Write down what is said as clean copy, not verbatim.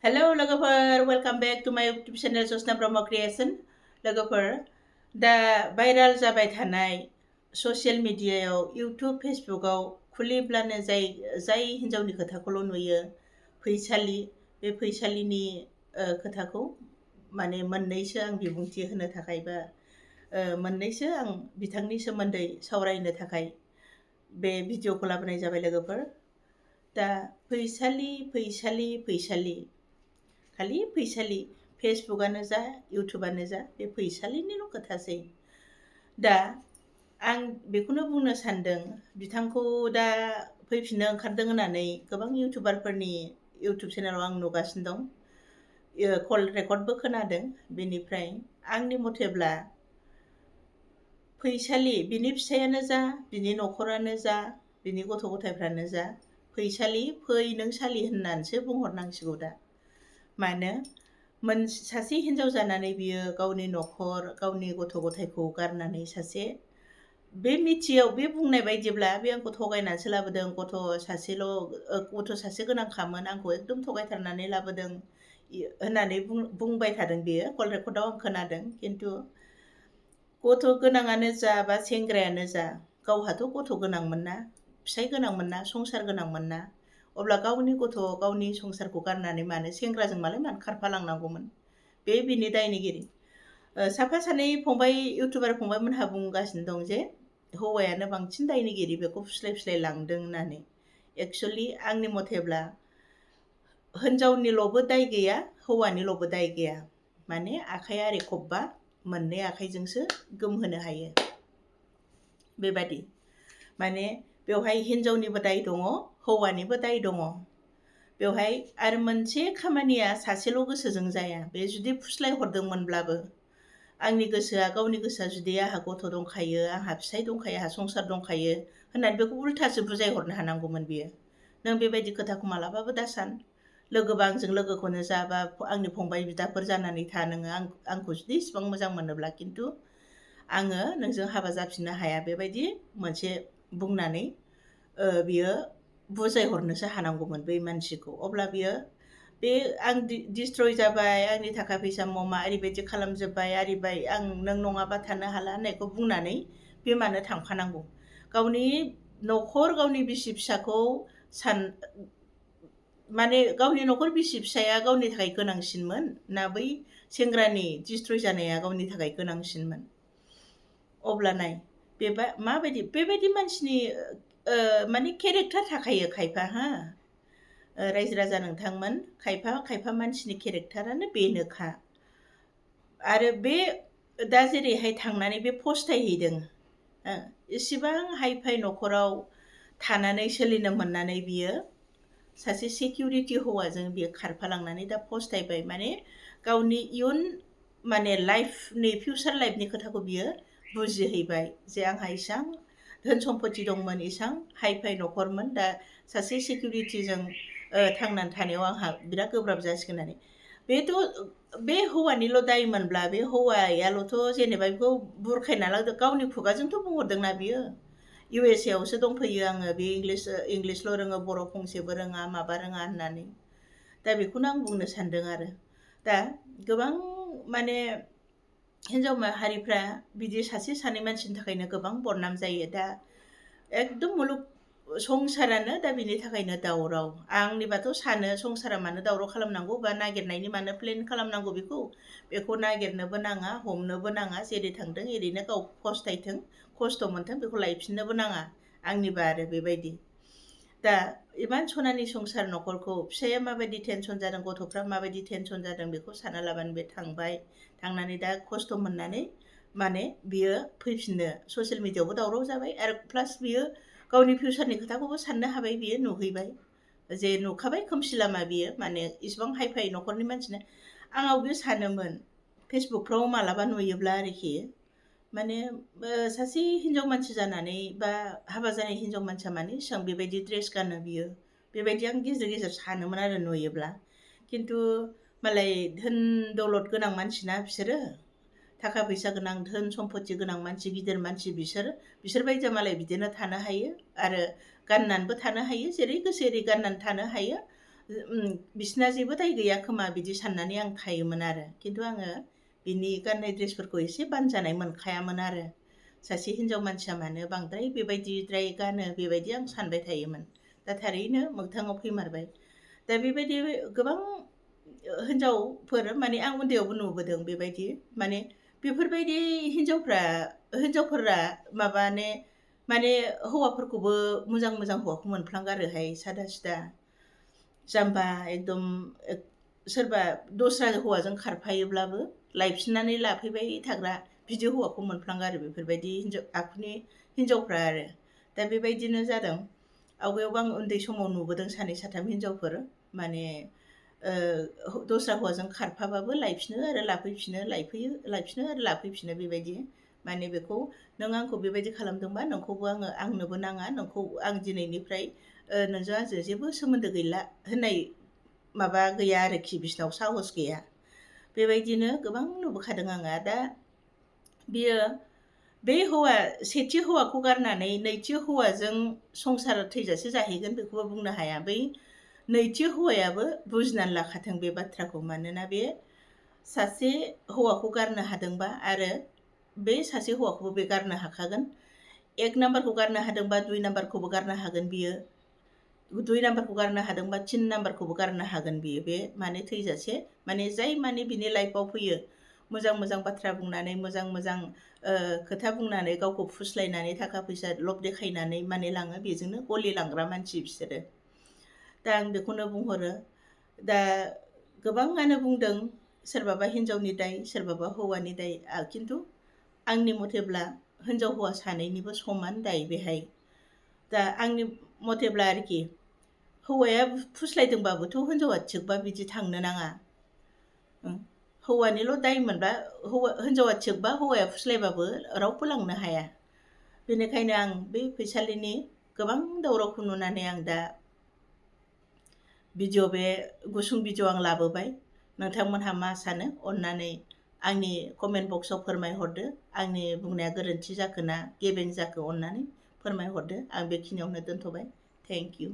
hello लोगोफोर welcome back to माय YouTube channel जसना Brahma creation लोगोफोर दा भाइराल जाबाय थानाय ससियेल मिडियायाव इउटुब फेसबुकआव खुलिब्लानो जाय हिन्जावनि खोथाखौल' नुयो फैसालि बे फैसालिनि खोथाखौ माने मोननैसो आं बिबुंथि होनो थाखाय बा मोननैसो आं बिथांनि सोमोन्दै सावरायनो थाखाय बे भिडिअखौ लाबोनाय जाबाय लोगोफोर दा फैसालि खालि फैसालि फेसबुकआनो जा इउटुबानो जा बे फैसालिनिल' खोथासै दा आं बेखौनो बुंनो सानदों बिथांखौ दा फैफिननो ओंखारदों होननानै गोबां इउटुबारफोरनि इउटुब चेनेलाव आं नुगासिनो दं कल रेकर्डबो खोनादों बेनिफ्राय आंनि मथेब्ला फैसालि बिनि फिसायानो जा बिनि न'खरानो जा बिनि गथ' गथायफ्रानो जा फैसालि फै नों सालि होननानैसो बुंहरनांसिगौ दा मानो सासे हिन्जाव जानानै बियो गावनि न'खर गावनि गथ' गथायखौ गारनानै बे मिथियाव बे बुंनाय बायदिब्ला बे आंखौ थगायनानैसो लाबोदों गथ' सासे गोनांखामोन आंखौ एकदम थगायथारनानै लाबोदों होननानै बुंबाय थादों बेयो कल रेकर्डआव आं खोनादों खिन्थु गथ' गोनाङानो जा बा सेंग्रायानो जा गावहाथ' गथ' गोनांमोन ना फिसाय गोनांमोन ना संसार गोनांमोन ना अब्ला गावनि गथ' गावनि संसारखौ गारनानै मानो सेंग्राजों मानो खारफालांनांगौमोन बे बिनि दायनिगिरि साफा सानै फंबाय इउटुबार फंबायमोनहा बुंगासिनो दं जे हौवायानो बांसिन दायनिगिरि बेखौ फुस्लाय लांदों होननानै एक्सुवेलि आंनि मथेब्ला हिन्जावनिल'बो दाय गैया हौवानिल'बो दाय गैया माने आखाइया ओरै खबबा मोननै आखाइजोंसो गोमहोनो हायो बेबादि माने बेवहाय हिन्जावनिबो दाय दङ हौवानिबो दाय दङ बेवहाय आरो मोनसे खामानिया सासेल' गोसोजों जाया बे जुदि फुस्लाय हरदोंमोनब्लाबो गावनि गोसोआ जुदि आंहा गथ' दंखायो आंहा फिसाय दंखायो आंहा संसार दंखायो होननानै बेखौ उल्थासो बुजायहरनो हानांगौमोन बियो नों बेबायदि खोथाखौ मालाबाबो दासान लोगोबा आंजों लोगोखौनो जा बा आंनि फंबाय बिदाफोर जानानै था नोङो आंखौ जुदि इसिबां मोजां मोनोब्ला खिन्थु आङो नोंजों हाबा जाफिननो हाया बेबायदि मोनसे बुंनानै बियो बुजायहरनोसो हानांगौमोन बै मानसिखौ अब्ला बियो बे आं डिस्ट्रय जाबाय आंनि थाखा फैसा ममा ओरैबायदि खालामजोब्बाय आरिबाय आं नों नङाबा थानो हाला होननायखौ बुंनानै बे मानो थांफानांगौ गावनि न'खर गावनि बिसि फिसाखौ माने गावनि न'खर बिसि फिसाया गावनि थाखाय गोनांसिनमोन ना बै सेंग्रानि डिस्ट्रय जानाया गावनि थाखाय गोनांसिनमोन अब्ला नाय माबायदि बेबायदि मानसिनि माने केरेक्टार थाखायो खायफा रायजो राजा नोंथांमोन खायफा मानसिनि केरेक्टारानो बेनोखा आरो बे दा जेरैहाय थांनानै बे फस्थायहैदों इसिबां हाइ फाइ न'खराव थानानै सोलिनो मोननानै बियो सासे सिकिउरिटि हौवाजों बियो खारफालांनानै दा फस्थायबाय माने गावनि इयुन माने लाइफनि फिउचार लाइफनि खोथाखौ बियो बुजिहैबाय जे आंहा इसां धोन सम्पति दंमोन इसां हाइ फाइ न'खरमोन दा सासे सिकिउरिटिजों थांनानै थानायाव आंहा बिराद गोब्राब जासिगोन होननानै बे हौवानिल' दायमोनब्ला बे हौवायाल'थ' जेनेबा बेखौ बुरखायना लांदों गावनि खुगाजोंथ' बुंहरदोंना बियो USA आवसो दंफैयो आङो बे इंलिसल' रोङो बर' फंसेबो रोङा माबा रोङा होननानै दा बेखौनो आं बुंनो सानदों आरो दा गोबां माने हिन्जाव माहारिफ्रा बिदि सासे सानै मानसिनि थाखायनो गोबां बदनाम जायो दा एकदम मुलुग संसारानो दा बिनि थाखायनो दावराव आंनिबाथ' सानो संसारा मानो दावराव खालामनांगौ बा नागिरनायनि मानो प्लेन खालामनांगौ बेखौ नागिरनोबो नाङा हमनोबो नाङा जेरै थांदों ओरैनो गाव फस्थायथों खस्थ' मोनथों बेखौ लायफिननोबो नाङा आंनिबा आरो बेबायदि दा इमान सनानि संसार न'खरखौ फिसाया माबायदि टेनसन जादों गथ'फ्रा माबायदि टेनसन जादों बेखौ सानना लाबानो बे थांनानै दा खस्थ' मोननानै माने बियो फैफिननो ससियेल मिडियायावबो दावराव जाबाय आरो प्लास बियो गावनि फिउचारनि खोथाखौबो साननो हाबाय बियो नुहैबाय जे नुखाबाय खोमसि लामा बियो माने इसिबां हाइ फाइ न'खरनि मानसिनो आंनाव बे सानोमोन फेसबुकफ्राव मालाबा नुयोब्ला आरोखि माने सासे हिन्जाव मानसि जानानै बा हाबा जानाय हिन्जाव मानसिया माने इसेबां बेबायदि ड्रेस गानो बियो बेबायदि आं गेजेर गेजेर सानोमोन आरो नुयोब्ला खिन्थु मालाय धोन दौलद गोनां मानसिना बिसोरो थाखा फैसा गोनां धोन सम्पति गोनां मानसि गिदिर मानसि बिसोरबायदिया मालाय बिदिनो थानो हायो आरो गाननानैबो थानो हायो जेरै गोसो एरै गाननानै थानो हायो बिसिना जेबो दाय गैया खोमा बिदि साननानै आं थायोमोन आरो खिन्थु आङो बिनि गाननाय ड्रेसफोरखौ एसे बानजानाय मोनखायामोन आरो सासे हिनजाव मानसिया मानो बांद्राय बेबायदिद्राय गानो बेबायदि आं सानबाय थायोमोन दा थारैनो मोगथाङाव फैमारबाय दा बेबायदि गोबां हिनजावफोर माने आं उन्दैयावबो नुबोदों बेबायदि माने बेफोरबायदि हिनजावफोरा माने हौवाफोरखौबो मोजां हौवाखौ मोनफ्लांगारोहाय सादा सिदा जाम्बा एकदम सोरबा दस्रा हौवाजों खारफायोब्लाबो लायफिननानै लाफैबाय थाग्रा बिदि हौवाखौ मोनफ्लांगारो बेफोरबायदि आखुनि हिनजावफ्रा आरो दा बेबायदिनो जादों आवगायावबो आं उन्दै समाव नुबोदों सानै साथाम हिनजावफोर माने दस्रा हौवाजों खारफाबाबो लायफिनो आरो लाफैफिनो लायफिनो आरो लाफैफिनो बेबायदि माने बेखौ नों आंखौ बेबायदि खालामदोंबा नोंखौबो आंनोबो नाङा नोंखौ आं दिनैनिफ्राय नोंजों आंजों जेबो सोमोन्दो गैला होननाय माबा गैया आरोखि बिसिनाव साहस गैया बेबायदिनो गोबां नुबोखादों आङो दा बियो बे सेथि हौवाखौ गारनानै नैथि हौवाजों संसार थैजासे जाहैगोन बेखौबो बुंनो हाया बै नैथि हौवायाबो बुजिनानै लाखाथों बे बाथ्राखौ मानोना बे सासे हौवाखौ गारनो हादोंबा आरो बे सासे हौवाखौबो बे गारनो हाखागोन 1 नाम्बारखौ गारनो हादोंबा 2 नाम्बारखौबो गारनो हागोन बियो 2 नाम्बारखौ गारनो हादोंबा 3 नाम्बारखौबो गारनो हागोन बियो बे माने थैजासे माने जाय माने बिनि लाइफआव फैयो मोजां बाथ्रा बुंनानै मोजां खोथा बुंनानै गावखौ फुस्लायनानै थाखा फैसा लब देखायनानै माने लाङो बेजोंनो गलिलांग्रा मानसि बिसोरो दा आं बेखौनो बुंहरो दा गोबाङानो बुंदों सोरबाबा हिनजावनि दाय सोरबाबा हौवानि दाय खिन्थु आंनि मथेब्ला हिनजाव हौवा सानैनिबो समान दाय बेहाय दा आंनि मथेब्ला आरोखि हौवाया फुस्लायदोंबाबोथ' हिनजावा थिगबा बिदि थांनो नाङा हौवानिल' दाय मोनबा हिनजावा थिगबा हौवाया फुस्लायबाबो रावबो लांनो हाया बेनिखायनो आं बे फैसालिनि गोबां दावरावखौ नुनानै आं दा बे गुसुं भिडिअ आं लाबोबाय नोंथांमोनहा मा सानो अननानै आंनि कमेन्ट बक्सआव फोरमायहरदो आंनि बुंनाया गोरोन्थि जाखो ना गेबें जाखो अननानै फोरमायहरदो आं बेखिनियावनो दोनथ'बाय थेंक इउ